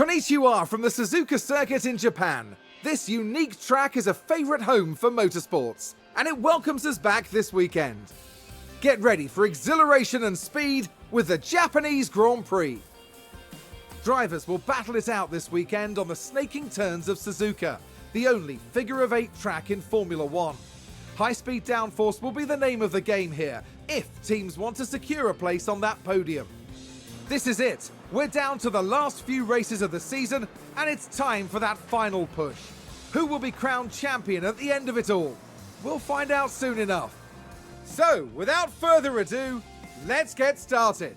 Konnichiwa from the Suzuka circuit in Japan. This unique track is a favourite home for motorsports, and it welcomes us back this weekend. Get ready for exhilaration and speed with the Japanese Grand Prix. Drivers will battle it out this weekend on the snaking turns of Suzuka, the only figure-of-8 track in Formula One. High-speed downforce will be the name of the game here, if teams want to secure a place on that podium. This is it. We're down to the last few races of the season, and it's time for that final push. Who will be crowned champion at the end of it all? We'll find out soon enough. So, without further ado, let's get started.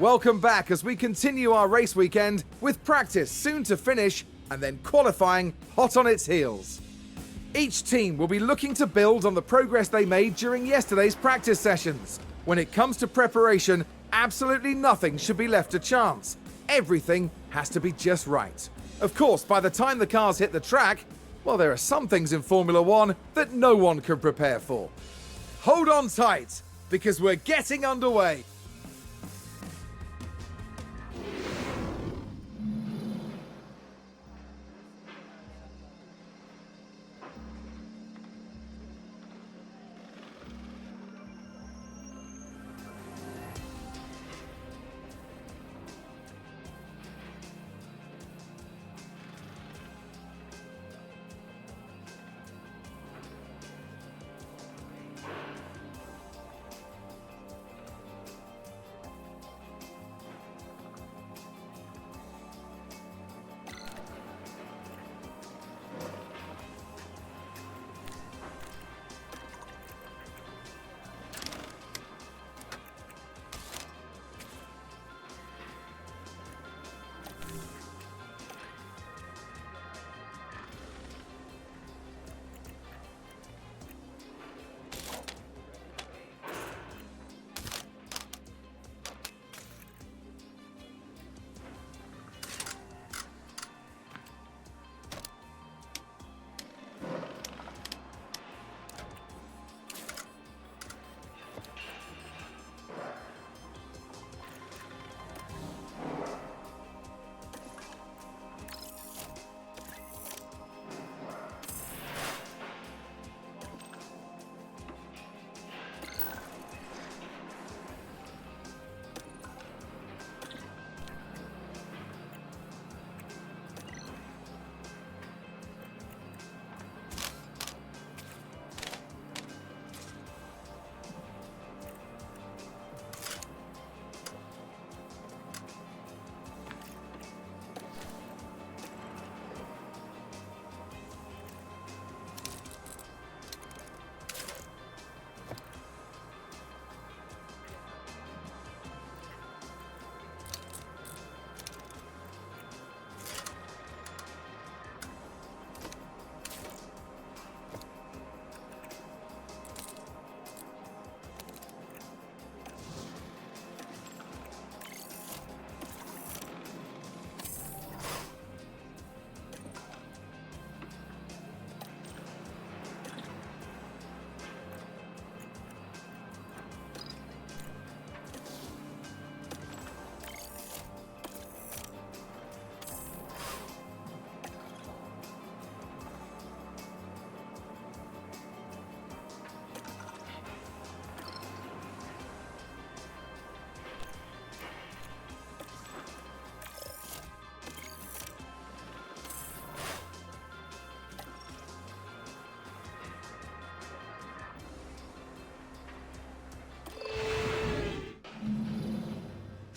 Welcome back as we continue our race weekend with practice soon to finish and then qualifying hot on its heels. Each team will be looking to build on the progress they made during yesterday's practice sessions. When it comes to preparation, absolutely nothing should be left to chance. Everything has to be just right. Of course, by the time the cars hit the track, well, there are some things in Formula One that no one can prepare for. Hold on tight, because we're getting underway.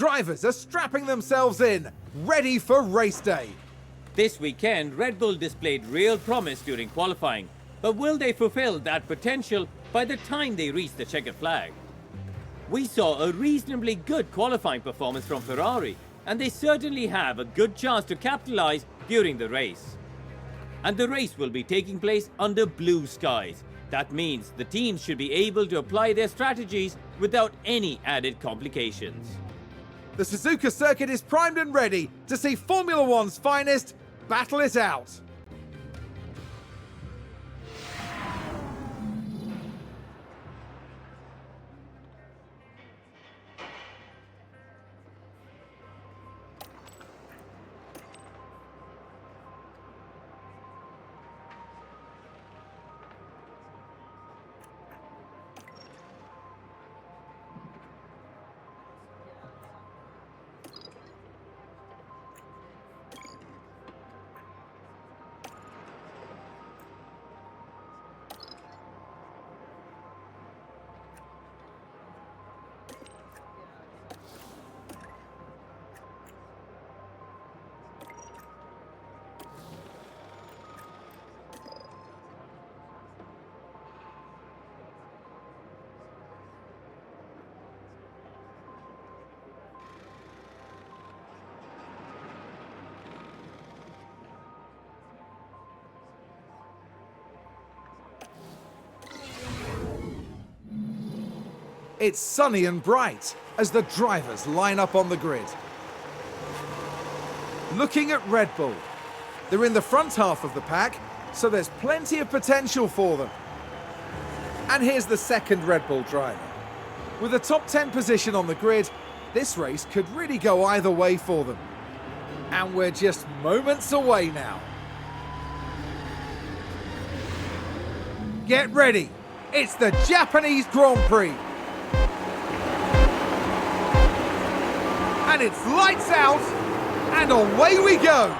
Drivers are strapping themselves in, ready for race day. This weekend, Red Bull displayed real promise during qualifying, but will they fulfill that potential by the time they reach the checkered flag? We saw a reasonably good qualifying performance from Ferrari, and they certainly have a good chance to capitalize during the race. And the race will be taking place under blue skies. That means the teams should be able to apply their strategies without any added complications. The Suzuka circuit is primed and ready to see Formula One's finest battle it out. It's sunny and bright as the drivers line up on the grid. Looking at Red Bull, they're in the front half of the pack, so there's plenty of potential for them. And here's the second Red Bull driver. With a top 10 position on the grid, this race could really go either way for them. And we're just moments away now. Get ready, it's the Japanese Grand Prix. And it's lights out, and away we go.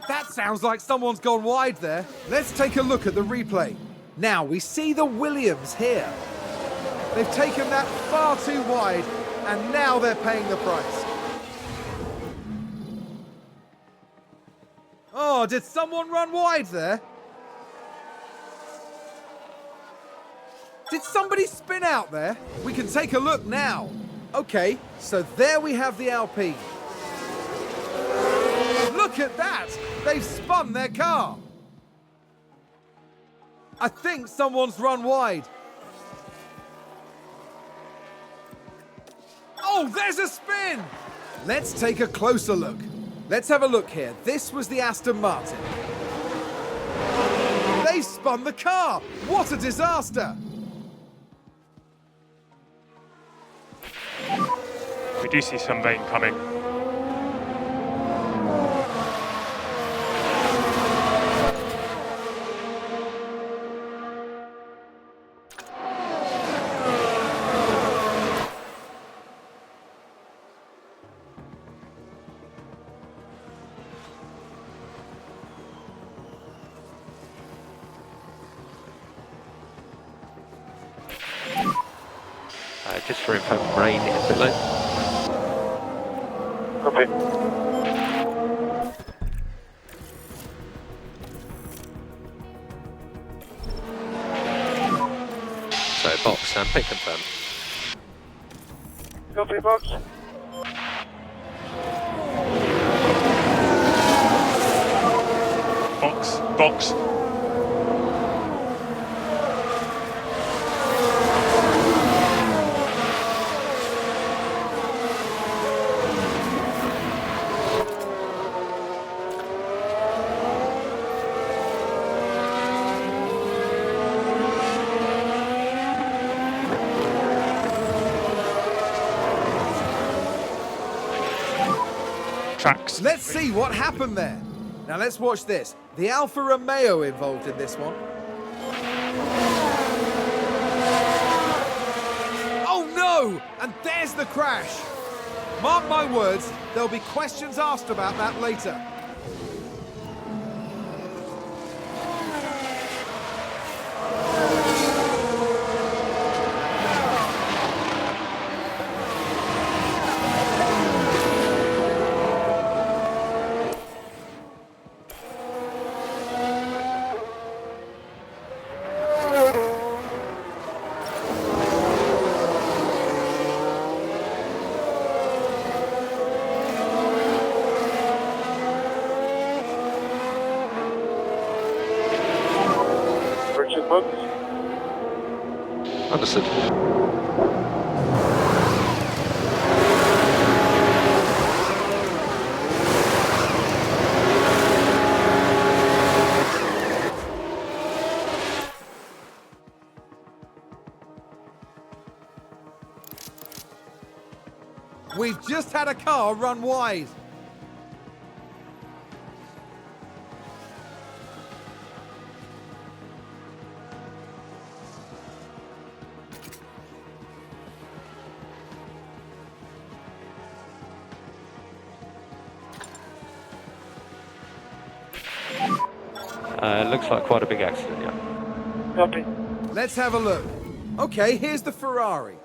That sounds like someone's gone wide there. Let's take a look at the replay. Now we see the Williams here. They've taken that far too wide, and now they're paying the price. Oh, did someone run wide there? Did somebody spin out there? We can take a look now. Okay, so there we have the Alpine. Look at that! They've spun their car. I think someone's run wide. Oh, there's a spin! Let's take a closer look. Let's have a look here. This was the Aston Martin. They spun the car! What a disaster! We do see some rain coming. just for info from rain in pit lane. Copy. So box and pit confirmed. Copy, box. Box. Tracks. Let's see what happened there. Now let's watch this. The Alfa Romeo involved in this one. Oh no! And there's the crash. Mark my words, there'll be questions asked about that later. Box. Understood. We've just had a car run wide. Looks like quite a big accident, yeah. Copy. Let's have a look. Okay, here's the Ferrari.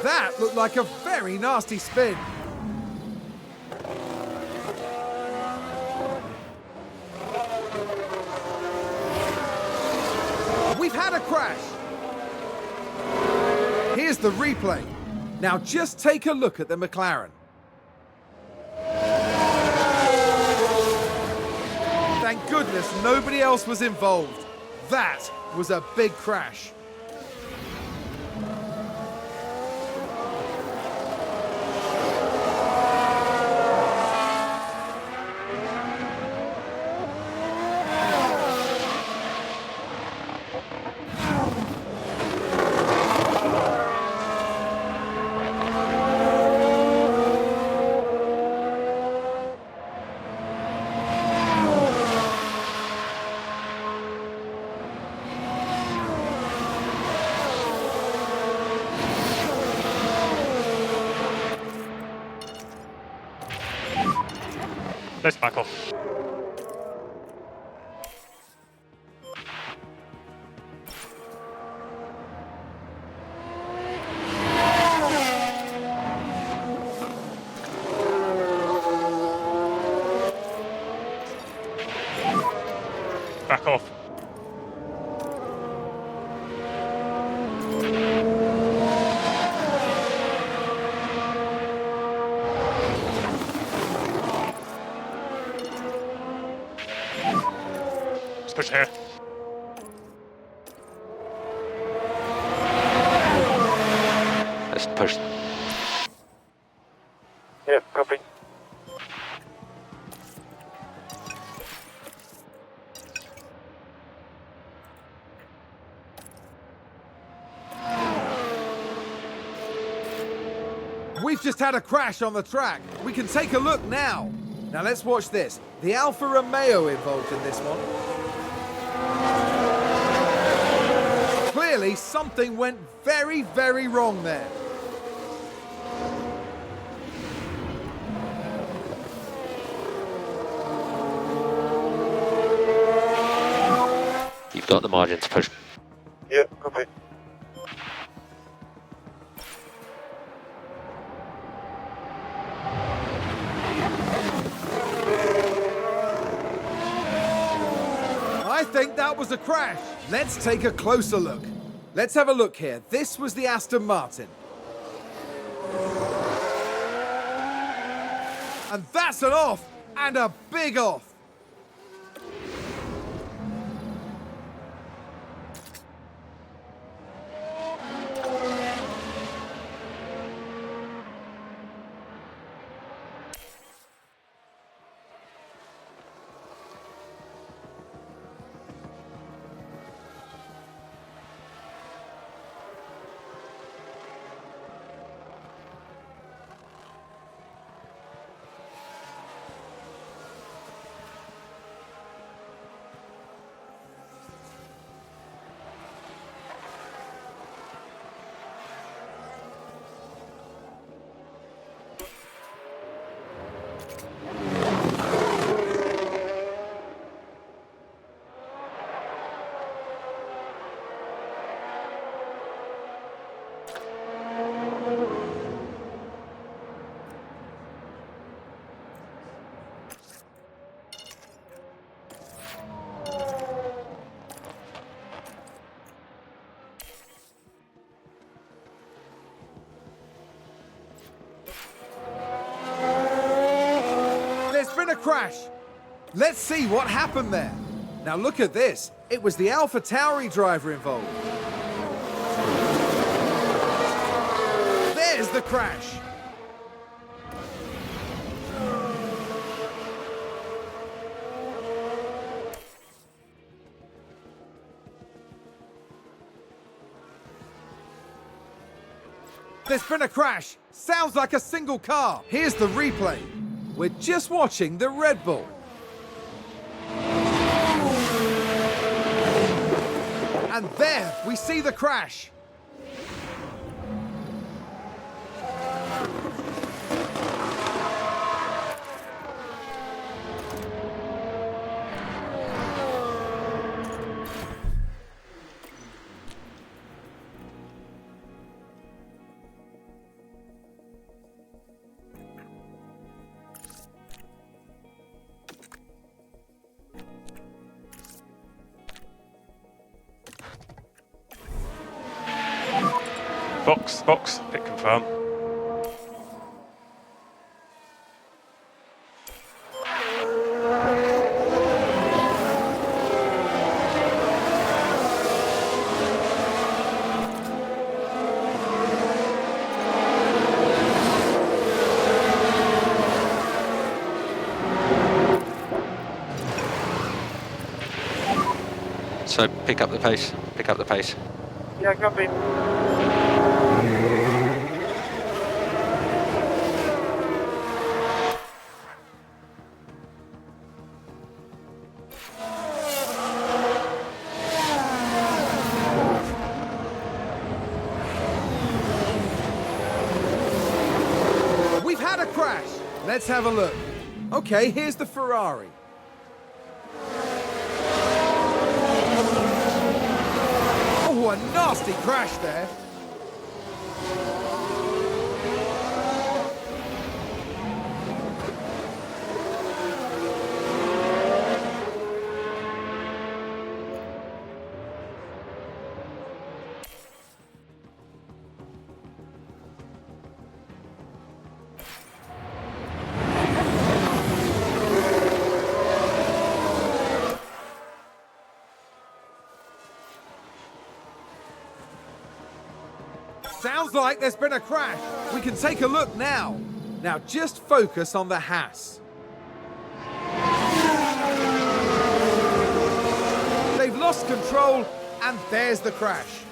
That looked like a very nasty spin. We've had a crash. Here's the replay. Now just take a look at the McLaren. Thank goodness nobody else was involved. That was a big crash. Let's back off. Back off. Let's push here. Let's push. Yeah, copy. We've just had a crash on the track. We can take a look now. Now let's watch this. The Alfa Romeo involved in this one. Clearly something went very, very wrong there. You've got the margin to push. Yeah, copy. I think that was a crash. Let's take a closer look. Let's have a look here. This was the Aston Martin. And that's an off, and a big off. There's been a crash. Let's see what happened there. Now look at this. It was the AlphaTauri driver involved. There's the crash. There's been a crash. Sounds like a single car. Here's the replay. We're just watching the Red Bull. And there we see the crash. Box, pit confirm. So pick up the pace, pick up the pace. Yeah, copy. We've had a crash. Let's have a look. Okay, here's the Ferrari. Oh, a nasty crash there. Sounds like there's been a crash. We can take a look now. Now just focus on the Haas. They've lost control, and there's the crash.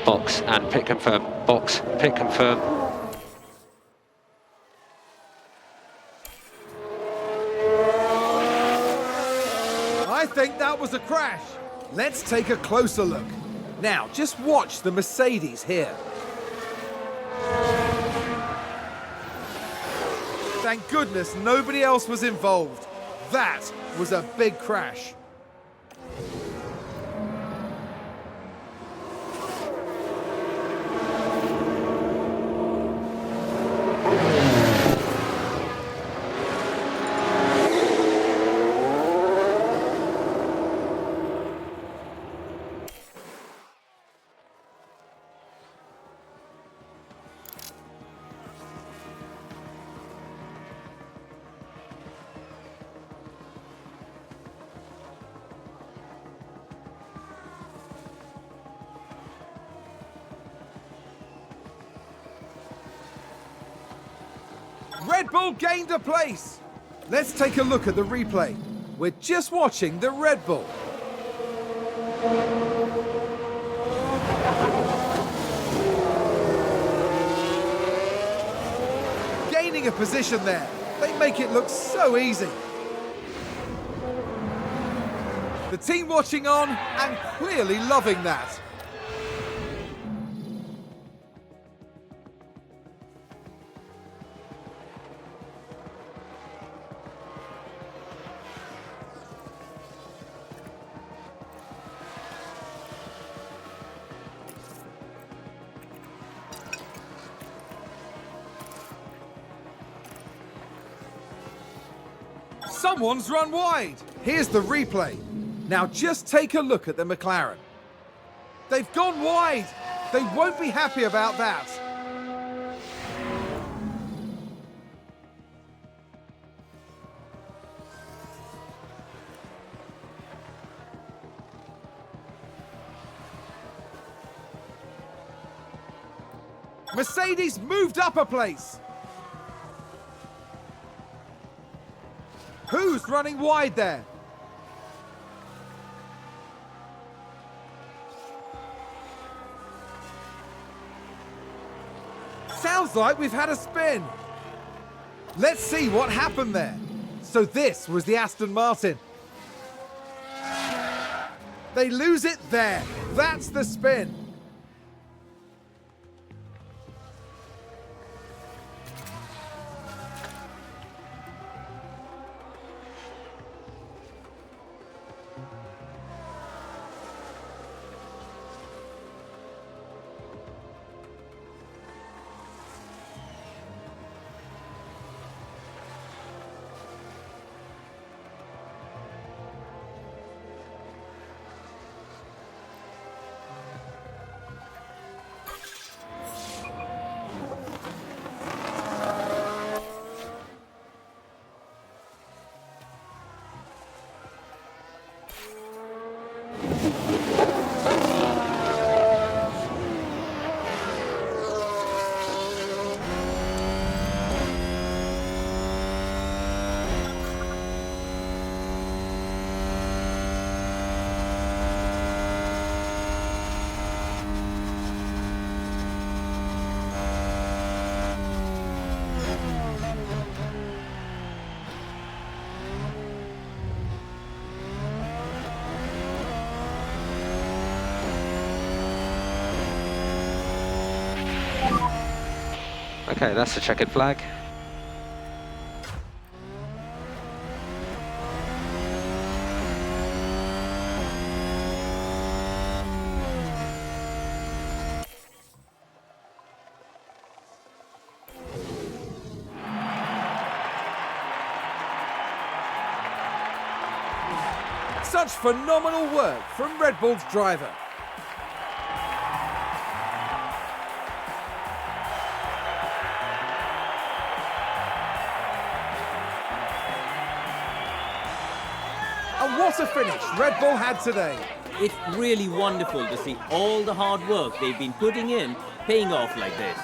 Box and pit confirm. Box, pit confirm. think that was a crash. Let's take a closer look. Now, just watch the Mercedes here. Thank goodness nobody else was involved. That was a big crash. Red Bull gained a place. Let's take a look at the replay. We're just watching the Red Bull. Gaining a position there. They make it look so easy. The team watching on and clearly loving that. Someone's run wide. Here's the replay. Now just take a look at the McLaren. They've gone wide. They won't be happy about that. Mercedes moved up a place. Who's running wide there? Sounds like we've had a spin. Let's see what happened there. So this was the Aston Martin. They lose it there. That's the spin. Okay, that's the checkered flag. Such phenomenal work from Red Bull's driver. And what a finish Red Bull had today. It's really wonderful to see all the hard work they've been putting in paying off like this.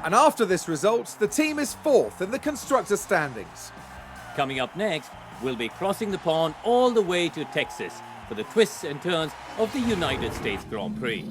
And after this result, the team is fourth in the constructor standings. Coming up next, we'll be crossing the pond all the way to Texas for the twists and turns of the United States Grand Prix.